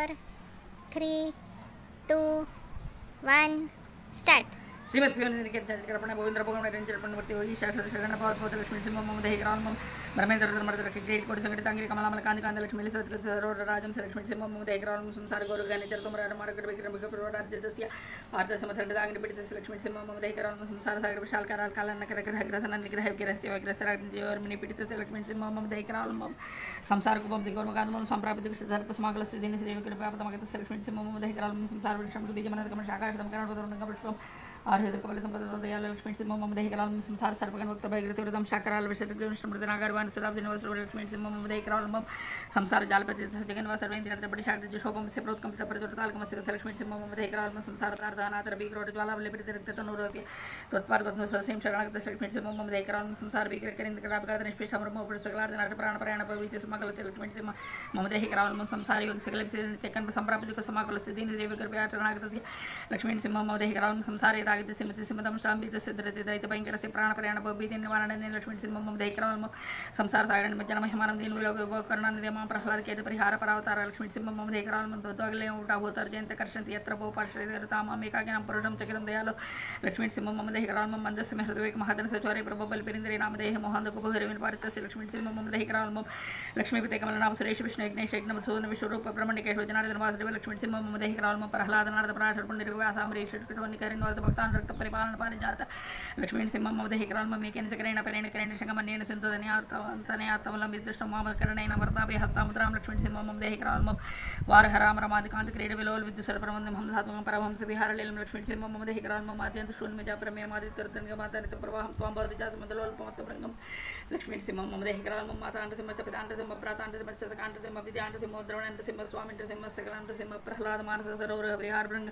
4, 3, 2, 1, start. Shrimad पियोनिकर्पण Govindra भगवान रंजनवर्ती होगी शास्त्र शरण भावत लक्ष्मी सिंह मम दहिग्राम ब्रह्मेंद्र मर्द क्रेट कोटि संगीतांगी कमलामल कांति कांत लक्ष्मी सरोवर राजम लक्ष्मी सिंह मम दहिग्राम संसार गौरगानि चरतुमर मार्ग विक्रम प्रवराज्यस्य आर्थ समसंडांगी पीडित लक्ष्मी सिंह मम दहिग्राम संसार सागर विशाल कराल कालन नकर ग्रहग्रसन निग्रह विग्रहस्य विग्रहसराज्यवर्मिनि पीडित लक्ष्मी सिंह मम दहिग्राम संसार कुपम दिगोर्मकांतम संप्रापित सर्प समागलस्य दिन श्री विक्रमपापतमगत लक्ष्मी सिंह मम दहिग्राम संसार वृक्षम बीजमनकम शाखाशतम करणोदरं पुष्पम आर्हित कमल संपद दयाल लक्ष्मी सिंह मम दहिग्राम संसार सर्पगण भक्त भयग्रतम शाकराल विशतनागरवान सुराब्दिनवस लक्ष्मी सिंह मम दहिग्राम संसार जालपति जगन्वा सर्वेन्द्र बड़ी शाक्ति शोभम से प्रोत्कंपित प्रज्वलितालकमस्तिक लक्ष्मी सिंह मम दहिग्राम संसार तारदानातर बीग्रोट ज्वालावलिपित रक्ततनुरस्य तत्पाद पद्म स्वसिं शरणगत लक्ष्मी सिंह मम दहिग्राम संसार बीग्रकरिंद्रकरापगाद निष्पेषमरमो पुरुषकलार्दनाट प्राण प्राण पवित्र समगल लक्ष्मी सिंह मम दहिग्राम संसार योग सकल नित्यकन संप्रापित समाकल सिद्धि देवी कृपया शरणागतस्य लक्ष्मी सिंह मम दहिग्राम संसार आगत सिमति सिमदम शांबित सिद्धरति दैत भयंकर से प्राण प्रयाण भीति निवारण लक्ष्मी सिंह मम दहिग्राम संसार सागर मज्जन महिमान दीन विलोक करुणानिधि मां प्रह्लाद केत परिहार परावतार लक्ष्मी सिंह मम दहिग्राम द्वद्वगले उठावोतर जयंत कर्षन्ति यत्र भोपाश्रयतामां एकाकिनं पुरुषं चकितं दयालो लक्ष्मी सिंह मम दहिग्राम मंदस्य मे हृदय महादन सचोरे प्रभो बलपिरिंद्रे नाम देह मोहन कुबहरविन पारितस्य लक्ष्मी सिंह मम दहिग्राम लक्ष्मीपते कमलनाभ सुरेश विष्णु यज्ञेश यज्ञ सूदन विश्वरूप ब्रह्मण्यकेश जनार्दन वासुदेव लक्ष्मी सिंह मम दहिग्राम प्रह्लाद नारद पराशर पुण्य व्यासामरीश कृष्णवनिकरिण भक्तान रक्त परिपालन पारिजात लक्ष्मी सिंह मम दहिग्राम मेकेन चक्रेण परेण करेण शंगमन्येन सिंधुदन्यार्थवन्तनयार्थवलं विदृष्टं मामकरणेन वर्तापे हस्तामुद्रां लक्ष्मी सिंह मम दहिग्राम वारहराम रमादिकांत क्रीड विलोल विद्युसरप्रबन्धं हंसात्मकं परमहंस विहारलीलं लक्ष्मी सिंह मम दहिग्राम आद्यन्त शून्यमजा प्रमेयमादित्यर्तनगमातनित प्रवाहं त्वां भवतिजासमदलोल्पमत्तभृङ्गं लक्ष्मी सिंह मम दहिग्राम माताण्ड सिंह च पिताण्ड सिंह भ्राताण्ड सिंह च सकाण्ड सिंह विद्याण्ड सिंह द्रवणाण्ड सिंह स्वामिण्ड सिंह सकलाण्ड सिंह प्रह्लाद मानस सरोवर विहार भृङ्ग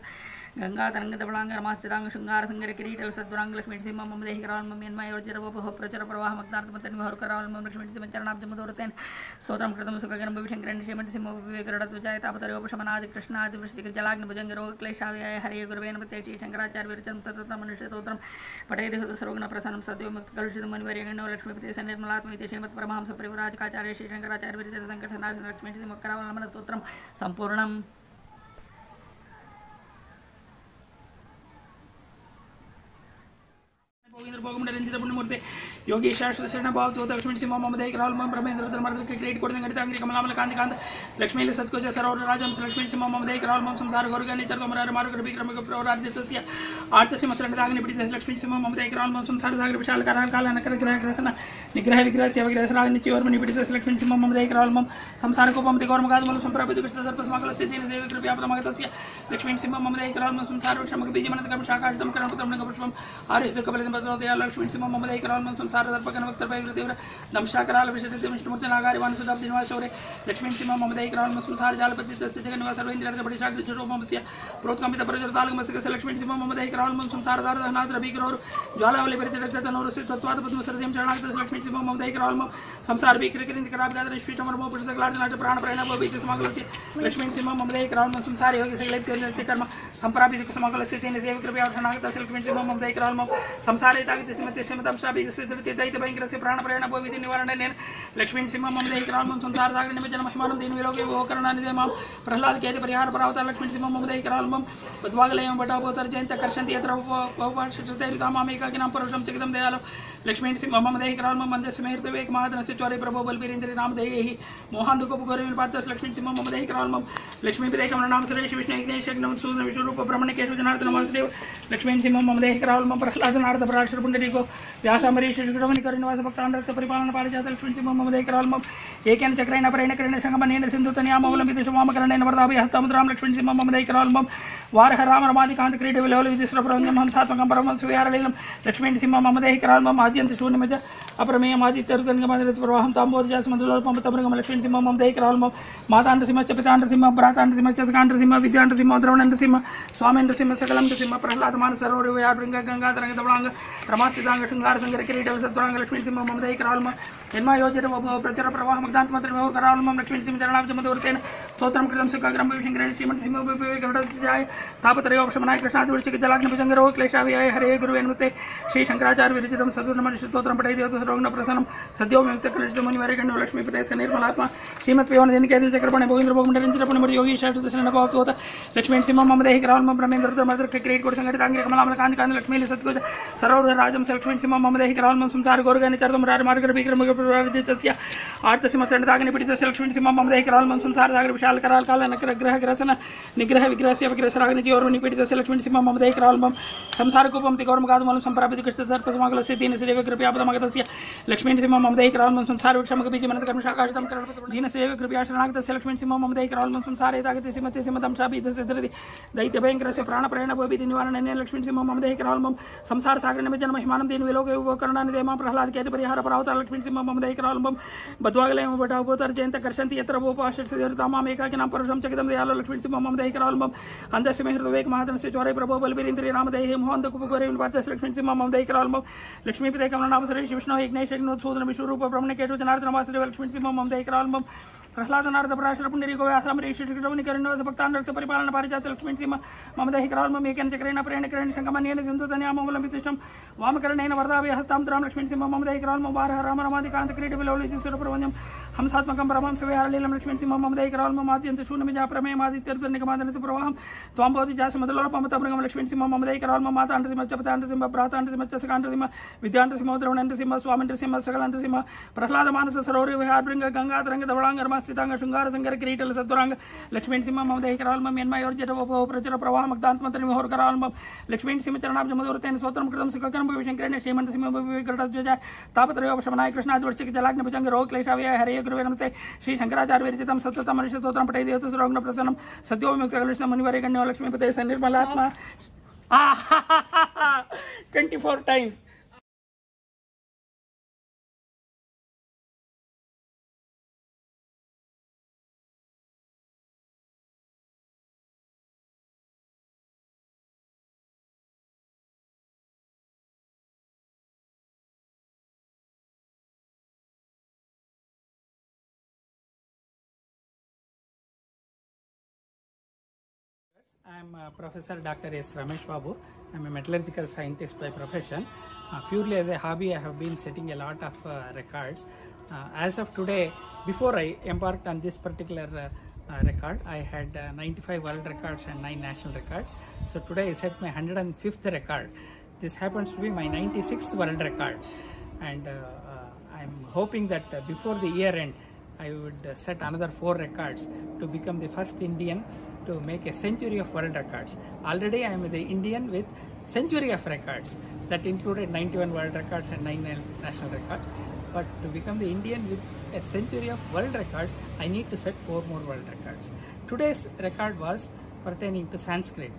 गंगा तरंग दबलांग रमास्यतांग शृंगार संगर किरीटल सद्वरांग लक्ष्मी सिंह मम दहिग्राम मन्मयोर्जरवोह प्रचर प्रवाह मग्नार्थमतन विहरकराल मम लक्ष्मी सिंह चरणाब्जमदोरतेन स्तोत्रं कृतं सुखगरं विशंकरं श्रीमन्त सिंह विवेकरडत्वजाय तापतरोपशमनादि कृष्णादि वृश्चिक जलाग्नि भुजंग रोग क्लेशाव्याय हरे गुरुवे नमः श्री शंकराचार्य विरचनं सततं मनुष्यस्तोत्रं पठेत् सर्वगुण प्रसन्नं सद्यो मुक्त कलुषितं मनिवर्यगणो लक्ष्मीपते सन्निर्मलात्मैते श्रीमत् परमहंस परिव्राजकाचार्य श्री शंकराचार्य विरचित संकटनाशन लक्ष्मी सिंह करावलंबन स्तोत्रं संपूर्णम् गोविंद्र भगवान रंजित पुण्यमूर्ति योगी शास्त्र शरण भाव तो लक्ष्मी सिंह मम दहिग्राम ब्रह्मेंद्र मर्द क्रेट कोटि संगीतांगी कमलामल कांति कांत लक्ष्मी सत्कोच सरोवर राजम लक्ष्मी सिंह मम दहिग्राम संसार गौरगानि चरतुमर मार्ग विक्रम प्रवराज्यस्य आर्थ समसंडांगी पीडित लक्ष्मी सिंह मम दहिग्राम संसार सागर विशाल कराल काल नकर ग्रहग्रसन निग्रह विग्रहस्य विग्रहसराज्ञ चिवर्मणि पीडित लक्ष्मी सिंह मम दहिग्राम संसार कोपम दिगोर्मकादमल संप्रापित सर्प समाकल सिद्धि देवी कृपया प्रमगतस्य लक्ष्मी सिंह मम दहिग्राम संसार वृक्षम बीजमनकम शाखाशतम करणपुत्रं पुष्पम आर्हित कमल दयाल लक्ष्मी सिंह मम दहिग्राम संसार सर्पगण भक्त भयग्रतीव्र दंशाकराल विशति विष्णुमूर्ति नागारिवान सुदाब्दिनिवासौरे लक्ष्मी सिंह मम दहिग्राम संसार जालपति तस्य जगन्वा सर्वेन्द्र बड़ी शाक्ति शोभमस्य प्रोत्कंपित प्रज्वलितालकमस्तिक लक्ष्मी सिंह मम दहिग्राम संसार दारदहनात्र भीकरोर ज्वालावलि परिचरक्ततनोरस्य तत्वाद पद्म सरसिं शरणागत लक्ष्मी सिंह मम दहिग्राम संसार भीकरकरिंद्रकरापगाद निष्पीठमरमो पुरुषकलार्दनाट प्राण प्राण भविष्य समाकलस्य लक्ष्मी सिंह मम दहिग्राम संसार योगी सकलैः कर्म संप्रापित समाकलस्य तेन सेव कृपया शरणागत लक्ष्मी सिंह मम दहिग्राम संसार सिमते सिमतं शाभित सिद्धरति दैत भयंकरस्य प्राण प्रयाण भविति निवारणेन लक्ष्मी सिंह मम दहिग्राम संसार सागर निमज्जन महिमानं दीन विलोके वो करुणानिधि मां प्रह्लाद केत परिहार परावतार लक्ष्मी सिंह मम दहिग्राम उद्वागलयं वटावोतर जयंत कर्षन्ति यत्र भवपाश्रयतामां एकाकिनं पुरुषं चकितं दयालो लक्ष्मी सिंह मम दहिग्राम मंदस्य मे हृदय महादनस्य चोरे प्रभो बलबीरेन्द्र नाम देहि मोहन दुःखपुरविन पार्थस लक्ष्मी सिंह मम दहिग्राम लक्ष्मीपते कमलनाभ सुरेश विष्णु यज्ञेश यज्ञ सूदन विश्वरूप ब्रह्मण्यकेश जनार्दन वासुदेव लक्ष्मी सिंह मम दहिग्राम प्रह्लाद नारद पराशर पुण्डरीको व्यासामरीश कृष्णवनिकरिण भक्तान रक्त परिपालन पारिजात लक्ष्मी सिंह मम दहिग्राम एकेन चक्रेण परेण करेण शंगमन्येन सिंधुतनयामवलंबित शोभामकरणेन वर्धापि हस्तामुद्रां लक्ष्मी सिंह मम दहिग्राम वारहराम रमादिकांत क्रीड विलोल विद्युसरप्रबन्धं हंसात्मकं परमहंस विहारलीलं लक्ष्मी सिंह मम दहिग्राम आद्यन्त शून्यमज अप्रमेयमादित्यर्तनगमादित प्रवाहं ताम्बोधिजासमदलोल्पमत्तभृङ्गं लक्ष्मी सिंह मम दहिग्राम माताण्ड सिंह च पिताण्ड सिंह भ्राताण्ड सिंह च सकाण्ड सिंह विद्याण्ड सिंह द्रवणाण्ड सिंह स्वामेन्द्र सिंह सकलं सिंह प्रह्लाद मानस सरोवर विहार भृङ्ग गंगा तरंग दबलांग रमास्यतांग शृंगार संगर किरीट सद्वरांग लक्ष्मी सिंह मम दहिग्राम जन्मायोजित प्रचर प्रवाह मग्दान्तमन्त्रमेव करावलम्बं लक्ष्मीनरसिंहचरणाब्जमधुरतेन स्तोत्रं कृतं सुखग्रं विशङ्करेण श्रीमन्सिंहभूपे गरुडध्वजाय तापत्रयोपशमनाय कृष्णादिवृश्चिकजलाग्निभुजङ्गरो क्लेशाविहाय हरे गुरुवे नमस्ते श्री शंकराचार्य विरचितं ससुरमनुष्यस्तोत्रं पठयति सर्वज्ञप्रसन्नं सद्यो मुक्तकलुषितमुनिवरेण्यो लक्ष्मीपते सनिर्मलात्मा श्रीमत्प्रियोनदिनकेतनचक्रपणे भोगेन्द्रभोगमण्डलेन्द्रपणे योगीशाश्वतशरणभवतोत लक्ष्मीनरसिंहं मम देहि करावलम्बं ब्रह्मेन्द्ररुद्रमरुद्रक्रीडकोटिसङ्घटिताङ्गिरि कमलामलकान्ति लक्ष्मीले सत्कुज सरोदराजं स लक्ष्मीनरसिंहं मम देहि करावलम्बं संसार गोर्गनिचर्दं राजमार्गविक्रमगुरुराजितस्य आर्तसिंहचरणताग्निपीडितस्य लक्ष्मीनरसिंहं मम देहि करावलम्बं संसार सागर विशालकरालकालनग्रहग्रसन निग्रह विग्रहस्य विग्रहराग्निजयोर्निपीडितस्य लक्ष्मीनरसिंहं मम देहि करावलम्बं संसारकूपं तिगौरमगाधमूलं सम्प्राप्य कृष्णसर्पसमाकुलस्य दीनसेवे कृपयापदमगतस्य लक्ष्मीनरसिंहं मम देहि करावलम्बं संसारवृक्षमकबीजमनन्तकर्मशाकाशितं दीनसेवे कृपया शरणागतस्य लक्ष्मीनरसिंहं मम देहि करावलम्बं संसारेतागते सिमते सिमतं शापीतस्य दृढि दैत्यभयङ्करस्य प्राणप्रेण भवभीति निवारणेन लक्ष्मीनरसिंहं मम देहि करावलम्बं संसार सागरनिमज्जनं महिमानं दीन विलोके उपकरणानिदेमां प्रह्लाद केतु परिहार परावतार लक्ष्मीनरसिंहं मम देहि करावलम्बं बद्वागलयं वटावोतर्जयन्त कर्षन्ति यत्र भूपाशर्षितामां एकाकिनां परुषं चकितं दयालो लक्ष्मीनरसिंहं मम देहि करावलम्बं अन्धस्य मे हृदवेकमादनस्य चौरे प्रभो बलवीरेन्द्रिय रामदेहि मोहन्तकुपगोरेणुवाचस्य लक्ष्मीनरसिंहं मम देहि करावलम्बं लक्ष्मीपते कमलनाम सुरेश विष्णु यज्ञेश यज्ञोत्सूदन विश्वरूप ब्रह्मण्य केशव जनार्दन वासुदेव लक्ष्मीनरसिंहं मम देहि करावलम्बं प्रह्लाद नारद पराशर पुण्डरीको व्यासामरीषिकरणिकरणोद भक्तांडक्त परिपालन पारिजात लक्ष्मीनरसिंह मम देहि करावलम्बं एकेन चक्रेण प्रेण करेण शङ्खमन्येन सिन्धुतनयामवलम्बितिष्ठं वामकर्णेन वरदाभि हस्तां तुरां लक्ष्मीनरसिंह मम देहि करावलम्बं वारः राम रमादिकान्त क्रीडविलोलितसुरप्रवन्द्यं हंसात्मकं परमं शिवयालीलं लक्ष्मीनरसिंह मम देहि करावलम्बं आद्यन्त शून्यमिजा प्रमेयमादित्यर्धनिगमादनस्य प्रवाहं त्वां भवति जासमदलोलपमतमृगं लक्ष्मीनरसिंह मम देहि करावलम्बं माताण्डसिंह चपताण्डसिंह भ्राताण्डसिंह चषकाण्डसिंह विद्याण्डसिंह द्रवणण्डसिंह स्वामिण्डसिंह सकलाण्डसिंह प्रह्लाद मानस सरोवर विहारभृङ्ग गङ्गातरङ्ग धवलाङ्गर्मास्थिताङ्ग शृङ्गार संगर किरीटल सद्वरांग लक्ष्मीनरसिंह मम देहि करावलम्बं यन्मयोर्जितवपो प्रचुर प्रवाह मग्दान्तमन्त्रमिहोर करावलम्बं लक्ष्मीनरसिंह चरणाब्जमधुरतेन स्तोत्रं कृतं सुखकरं विशङ्करेण श्रीमन्सिंहभूपे गरुडध्वजाय तापत्रयोपशमनाय कृष्णादिवृश्चिकजलाग्निभुजङ्गरो क्लेशाविहाय हरे गुरुवे नमस्ते श्री शंकराचार्य विरचितं सततमनुष्यस्तोत्रं पठयति सर्वज्ञप्रसन्नं सद्यो विमुक्तकलुषितमुनिवरेण्यो लक्ष्मीपते सन्निर्मलात्मा 24 times. I am Professor Dr. S. Ramesh Babu. I am a metallurgical scientist by profession. Purely as a hobby, I have been setting a lot of records. As of today, before I embarked on this particular record, I had 95 world records and 9 national records. So today I set my 105th record. This happens to be my 96th world record. And I am hoping that before the year end, I would set another 4 records to become the first Indian to make a century of world records. Already I am the Indian with century of records that included 91 world records and 9 national records. But to become the Indian with a century of world records, I need to set 4 more world records. Today's record was pertaining to Sanskrit.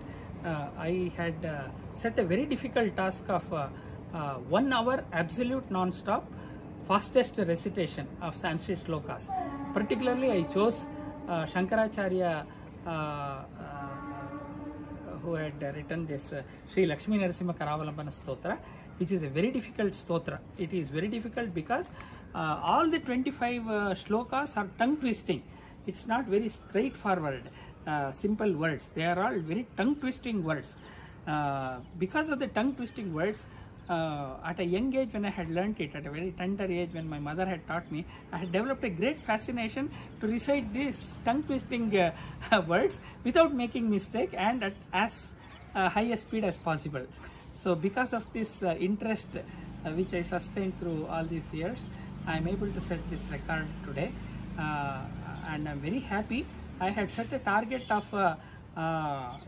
I had set a very difficult task of 1 hour absolute non-stop fastest recitation of Sanskrit Shlokas. Particularly I chose Shankaracharya who had written this Sri Lakshmi Narasimha Stotra, which is a very difficult stotra. It is very difficult because all the 25 shlokas are tongue twisting. It's not very straightforward, simple words. They are all very tongue twisting words. Because of the tongue twisting words, at a young age when I had learnt it, at a very tender age when my mother had taught me, I had developed a great fascination to recite these tongue twisting words without making mistake and at as high a speed as possible. So because of this interest which I sustained through all these years, I am able to set this record today, and I am very happy. I had set a target of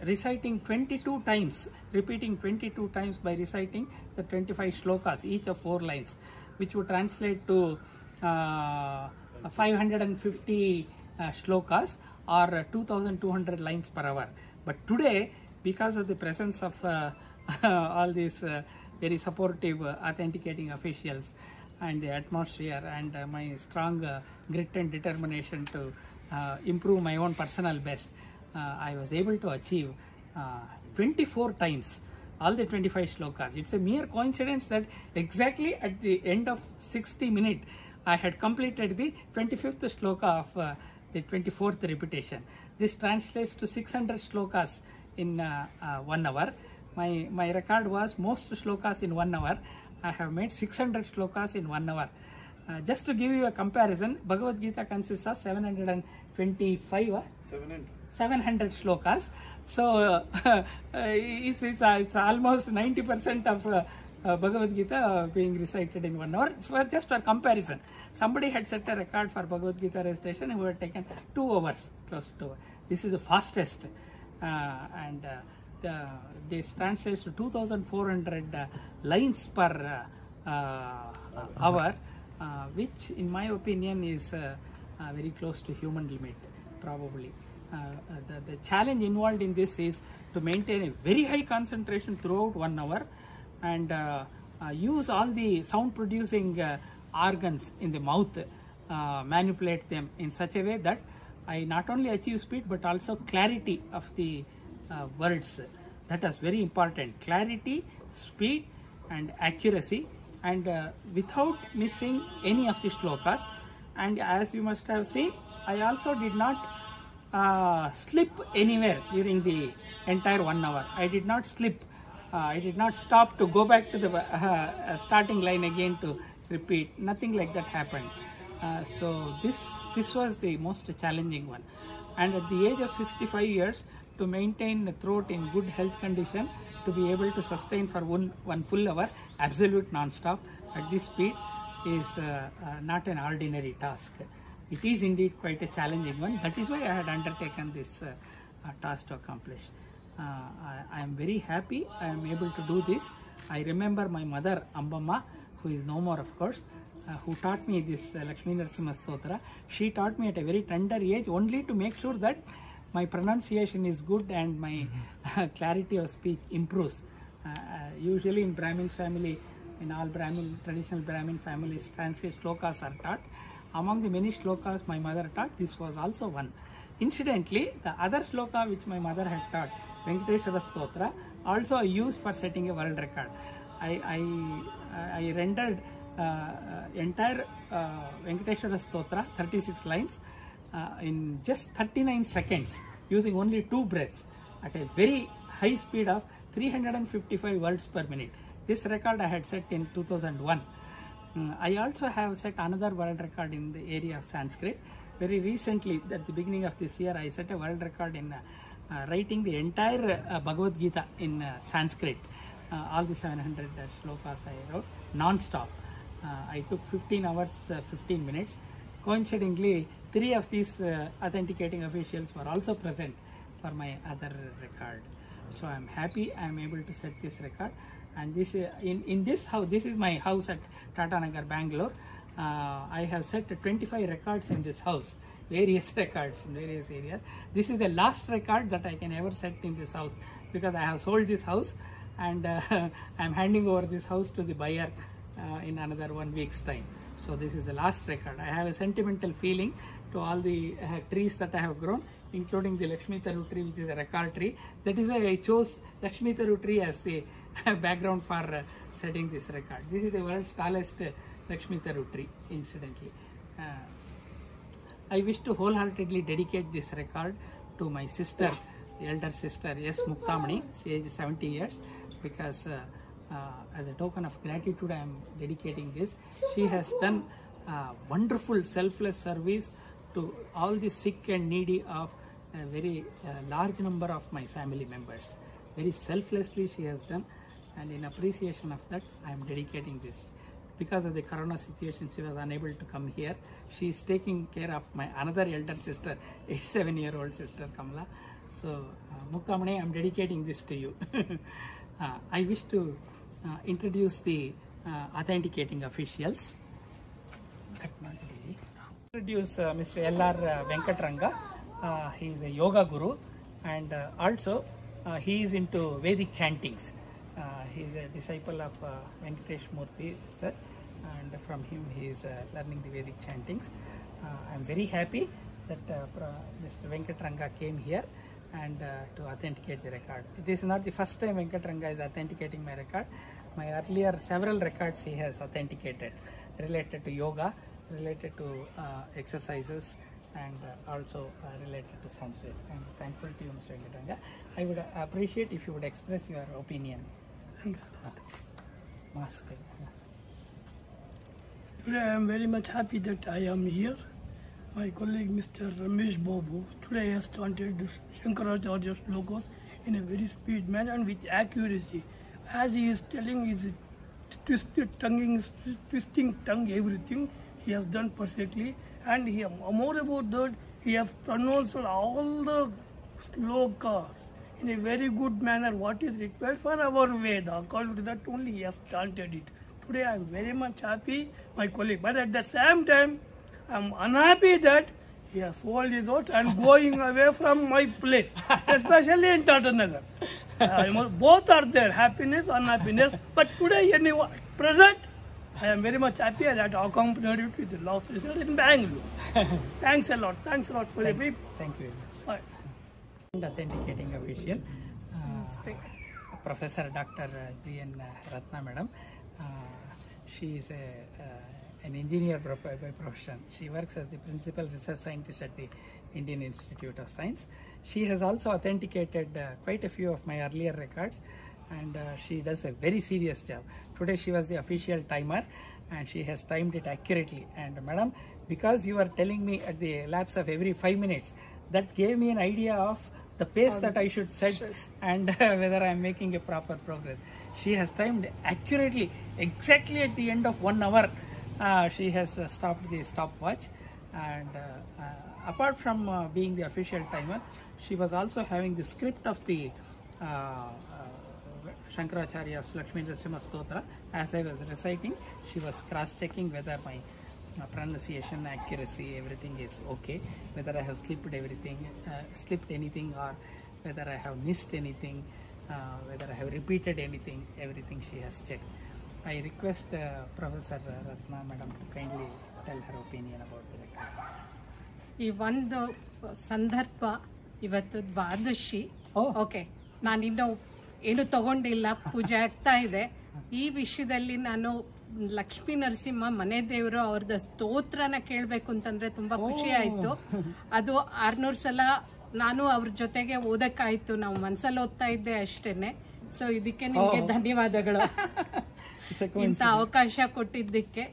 reciting 22 times, repeating 22 times by reciting the 25 shlokas, each of 4 lines, which would translate to 550 shlokas or 2200 lines per hour. But today, because of the presence of all these very supportive authenticating officials and the atmosphere and my strong grit and determination to improve my own personal best, I was able to achieve 24 times all the 25 shlokas. It's a mere coincidence that exactly at the end of 60 minutes, I had completed the 25th shloka of the 24th repetition. This translates to 600 shlokas in 1 hour. My record was most shlokas in 1 hour. I have made 600 shlokas in 1 hour. Just to give you a comparison, Bhagavad Gita consists of 725 700 shlokas. So it's almost 90% of Bhagavad Gita being recited in 1 hour. It's just for comparison. Somebody had set a record for Bhagavad Gita recitation who had taken 2 hours, close to 2 hours. This is the fastest, and this translates to 2,400 lines per hour, which in my opinion is very close to human limit, probably. The challenge involved in this is to maintain a very high concentration throughout 1 hour and use all the sound producing organs in the mouth, manipulate them in such a way that I not only achieve speed but also clarity of the words. That is very important. Clarity, speed and accuracy, and without missing any of the shlokas. And as you must have seen, I also did not slip anywhere during the entire 1 hour. I did not slip. I did not stop to go back to the starting line again to repeat. Nothing like that happened. So this was the most challenging one. And at the age of 65 years, to maintain the throat in good health condition, to be able to sustain for one full hour, absolute non-stop at this speed is not an ordinary task. It is indeed quite a challenging one. That is why I had undertaken this task to accomplish. I am very happy I am able to do this. I remember my mother Ambamma, who is no more of course, who taught me this Lakshmi Narasimha Stotra. She taught me at a very tender age only to make sure that my pronunciation is good and my clarity of speech improves. Usually in Brahmin's family, in all traditional Brahmin families, Sanskrit Shlokas are taught. Among the many shlokas my mother taught, this was also one. Incidentally, the other shloka which my mother had taught, Venkateshwara Stotra, also I used for setting a world record. I rendered entire Venkateshwara Stotra, 36 lines, in just 39 seconds, using only 2 breaths at a very high speed of 355 words per minute. This record I had set in 2001. I also have set another world record in the area of Sanskrit. Very recently, at the beginning of this year, I set a world record in writing the entire Bhagavad Gita in Sanskrit. All the 700 shlokas I wrote non-stop. I took 15 hours, 15 minutes. Coincidentally, 3 of these authenticating officials were also present for my other record. So I am happy I am able to set this record. And this in this house, this is my house at Tatanagar, Bangalore. I have set 25 records in this house, various records in various areas. This is the last record that I can ever set in this house because I have sold this house and I am handing over this house to the buyer in another 1 week's time. So this is the last record. I have a sentimental feeling to all the trees that I have grown, including the Lakshmi Taru tree, which is a record tree. That is why I chose Lakshmi Taru tree as the background for setting this record. This is the world's tallest Lakshmi Taru tree, incidentally. I wish to wholeheartedly dedicate this record to my sister, elder sister S. Muktamani, she is 70 years, because as a token of gratitude I am dedicating this. She has done wonderful selfless service to all the sick and needy of a very large number of my family members. Very selflessly she has done, and in appreciation of that I am dedicating this. Because of the corona situation, she was unable to come here. She is taking care of my another elder sister, 87-year-old sister Kamala. So Muktamani, I am dedicating this to you. I wish to introduce the authenticating officials. Introduce Mr. L.R. Venkatranga. He is a yoga guru, and also he is into Vedic chantings. He is a disciple of Venkatesh Murthy sir, and from him he is learning the Vedic chantings. I am very happy that Mr. Venkatranga came here and to authenticate the record. This is not the first time Venkatranga is authenticating my record. My earlier several records he has authenticated related to yoga, related to exercises and also related to Sanskrit. I'm thankful to you, Mr. Venkatanga. I would appreciate if you would express your opinion. Thanks. Mask. Today I am very much happy that I am here. My colleague Mr. RAMESH BABU today has started the Shankaracharya Slokas in a very speed manner and with accuracy. As he is telling his twisting tongue, everything he has done perfectly, and more about that, he has pronounced all the slokas in a very good manner, what is required for our Veda. According to that only he has chanted it. Today I am very much happy, my colleague, but at the same time I am unhappy that he has sold his out and going away from my place, especially in Tatanagar. Both are there, happiness, unhappiness, but today anyway, present, I am very much happy that I accompanied it with the last result in Bangalore. Thanks a lot for the people. Thank you very much. And authenticating official, Professor Dr. G.N. Ratna Madam. She is an engineer by profession. She works as the principal research scientist at the Indian Institute of Science. She has also authenticated quite a few of my earlier records, and she does a very serious job. Today she was the official timer and she has timed it accurately. And madam, because you are telling me at the lapse of every 5 minutes, that gave me an idea of the pace that I should set and whether I am making a proper progress. She has timed accurately, exactly at the end of 1 hour. She has stopped the stopwatch, and apart from being the official timer, she was also having the script of the Shankaracharya's Lakshmi Narasimha Stotra. As I was reciting, she was cross-checking whether my pronunciation, accuracy, everything is okay, whether I have slipped anything, or whether I have missed anything, whether I have repeated anything, everything she has checked. I request Professor Ratna Madam to kindly tell her opinion about the record. ಈ ಒಂದು ಸಂದರ್ಭ ಇವತ್ತು ದ್ವಾದಶಿ. Okay, ನಾನಿನ್ನೂ ಏನು ತಗೊಂಡಿಲ್ಲ, ಪೂಜೆ ಆಗ್ತಾ ಇದೆ. ಈ ವಿಷಯದಲ್ಲಿ ನಾನು ಲಕ್ಷ್ಮೀ ನರಸಿಂಹ ಮನೆ ದೇವರು ಅವ್ರದ್ದು ಸ್ತೋತ್ರನ ಕೇಳಬೇಕು ಅಂತಂದ್ರೆ ತುಂಬಾ ಖುಷಿ ಆಯ್ತು. ಅದು 600 ಸಲ ನಾನು ಅವ್ರ ಜೊತೆಗೆ ಓದಕ್ಕಾಯ್ತು. ನಾವು ಮನ್ಸಲ್ಲಿ ಓದ್ತಾ ಇದ್ದೆ ಅಷ್ಟೇನೆ. ಸೊ ಇದಕ್ಕೆ ನಿಮ್ಗೆ ಧನ್ಯವಾದಗಳು, ಇಂಥ ಅವಕಾಶ ಕೊಟ್ಟಿದ್ದಕ್ಕೆ.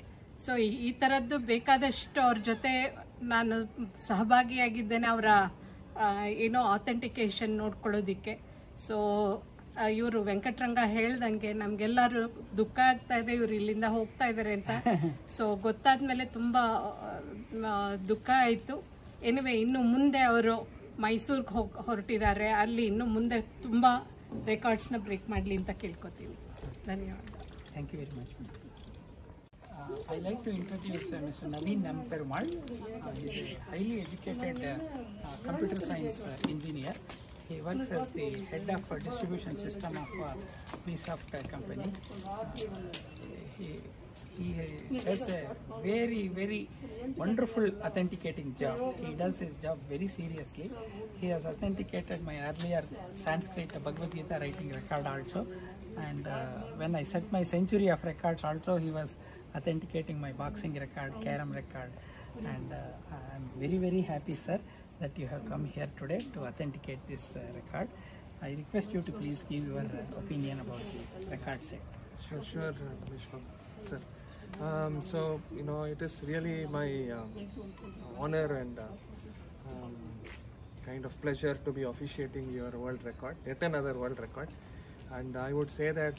ಸೊ ಈ ತರದ್ದು ಬೇಕಾದಷ್ಟು ಅವ್ರ ಜೊತೆ ನಾನು ಸಹಭಾಗಿಯಾಗಿದ್ದೇನೆ, ಅವರ ಏನೋ ಅಥೆಂಟಿಕೇಶನ್ ನೋಡ್ಕೊಳ್ಳೋದಿಕ್ಕೆ. ಸೊ ಇವರು ವೆಂಕಟರಂಗ ಹೇಳ್ದಂಗೆ ನಮ್ಗೆಲ್ಲರೂ ದುಃಖ ಆಗ್ತಾ ಇದೆ, ಇವ್ರು ಇಲ್ಲಿಂದ ಹೋಗ್ತಾ ಇದ್ದಾರೆ ಅಂತ. ಸೊ ಗೊತ್ತಾದ್ಮೇಲೆ ತುಂಬಾ ದುಃಖ ಆಯ್ತು. ಎನಿವೆ, ಇನ್ನು ಮುಂದೆ ಅವರು ಮೈಸೂರಿಗೆ ಹೊರಟಿದ್ದಾರೆ, ಅಲ್ಲಿ ಇನ್ನು ಮುಂದೆ ತುಂಬಾ ರೆಕಾರ್ಡ್ಸ್ನ ಬ್ರೇಕ್ ಮಾಡಲಿ ಅಂತ ಕೇಳ್ಕೊತೀವಿ. ಧನ್ಯವಾದ. Thank you very much. I'd like to introduce Mr. Naveen Namperumal. He is a highly educated computer science engineer. He works as the head of distribution system of B.SC.B.E company. He does a very wonderful authenticating job. He does his job very seriously. He has authenticated my earlier Sanskrit Bhagavad Gita writing record also, and when I set my century of records also, he was authenticating my boxing record, carom record, and I'm very happy, sir, that you have come here today to authenticate this record. I request you to please give your opinion about the record set. Sure, Vishwa, sir. So, it is really my honor and kind of pleasure to be officiating your world record, yet another world record. And I would say that,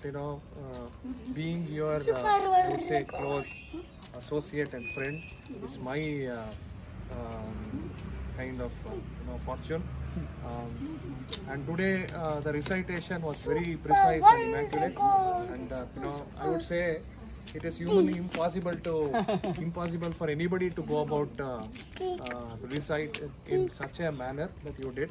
being your, I would say, close associate and friend is my kind of, fortune. And today the recitation was very precise and immaculate. And, I would say it is humanly impossible for anybody to go about recite in such a manner that you did.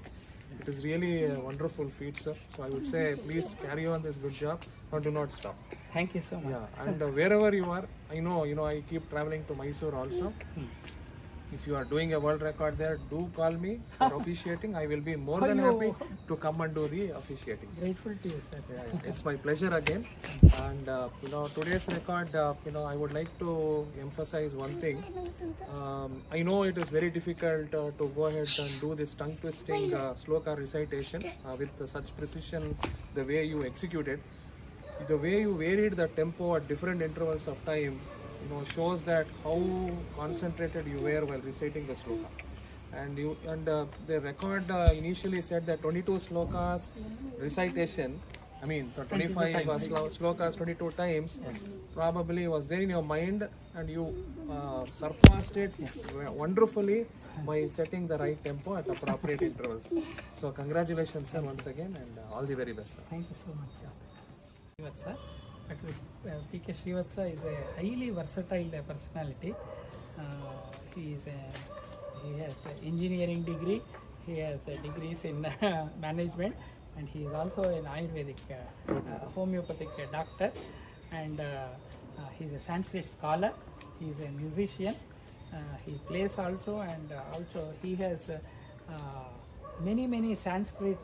It is really a wonderful feat, sir. So I would say, please carry on this good job and do not stop. Thank you so much. Yeah, and wherever you are, I know, I keep traveling to Mysore also. if you are doing a world record there, do call me for officiating. I will be more than happy to come and do the officiating. Grateful to you, sir. It's my pleasure again. And today's record, I would like to emphasize one thing. I know it is very difficult to go ahead and do this tongue twisting sloka recitation with such precision, the way you executed. The way you varied the tempo at different intervals of time, shows that how concentrated you were while reciting the sloka. And the record initially said that 22 slokas recitation, I mean 25 slokas 22 times, probably was there in your mind, and you surpassed it wonderfully by setting the right tempo at appropriate intervals. So congratulations, sir, once again, and all the very best, sir. Thank you so much, sir. Srivatsa. Dr. P.K. Srivatsa is a highly versatile personality. He has an engineering degree, he has degrees in management, and he is also an Ayurvedic homeopathic doctor, and he is a Sanskrit scholar, he is a musician, he plays also, and also he has many Sanskrit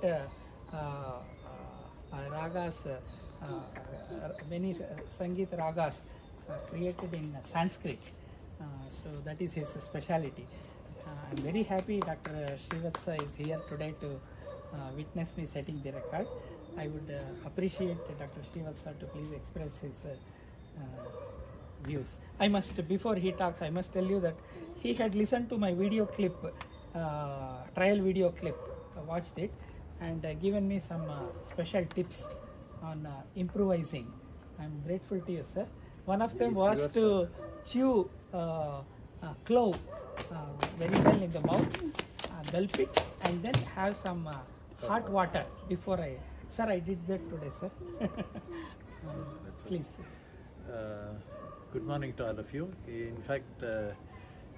ragas, many Sangeet ragas created in Sanskrit, so that is his speciality. I am very happy Dr. Srivatsa is here today to witness me setting the record. I would appreciate Dr. Srivatsa to please express his views. I must, before he talks, I must tell you that he had listened to my video clip, trial video clip, watched it, and given me some special tips on improvising. I am grateful to you, sir. One of them was to chew clove very well in the mouth, gulp it, and then have some hot water before I... Sir, I did that today, sir. Please. Good morning to all of you. In fact,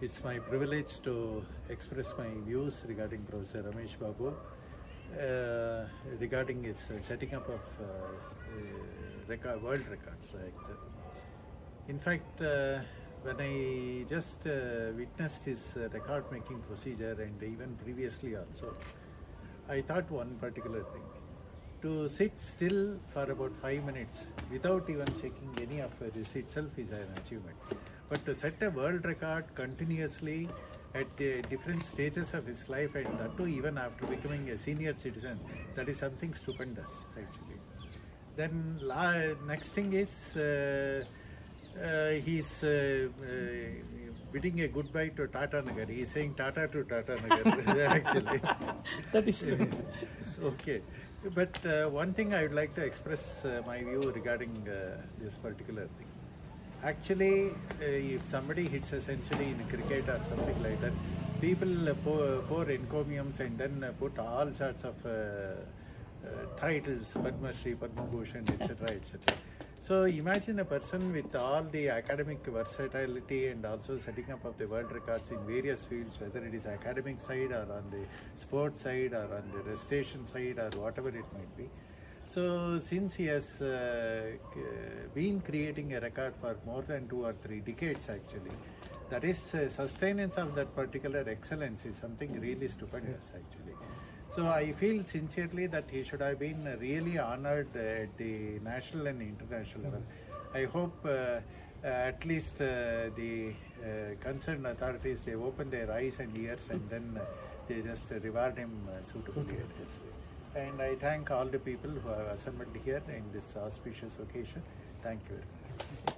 it's my privilege to express my views regarding Professor RAMESH BABU regarding his setting up of world records. In fact, when I just witnessed his record-making procedure, and even previously also, I thought one particular thing. To sit still for about 5 minutes without even shaking any of this itself is an achievement. But to set a world record continuously at different stages of his life, and that too even after becoming a senior citizen, that is something stupendous actually. Then next thing is he's bidding a goodbye to Tatanagar. He is saying Tata to Tatanagar actually. That is true. Okay. But one thing I would like to express my view regarding this particular thing. Actually, if somebody hits a century in cricket or something like that, people pour encomiums and then put all sorts of titles, Padma Shri, Padma Bhushan, etc., etc. So imagine a person with all the academic versatility and also setting up of the world records in various fields, whether it is academic side or on the sports side or on the recitation side or whatever it might be. So since he has been creating a record for more than 2 or 3 decades actually, that is sustenance of that particular excellence is something really stupendous actually. So I feel sincerely that he should have been really honored at the national and international level. I hope at least the concerned authorities, they open their eyes and ears and then they just reward him suitably at this. And I thank all the people who have assembled here in this auspicious occasion. Thank you very much.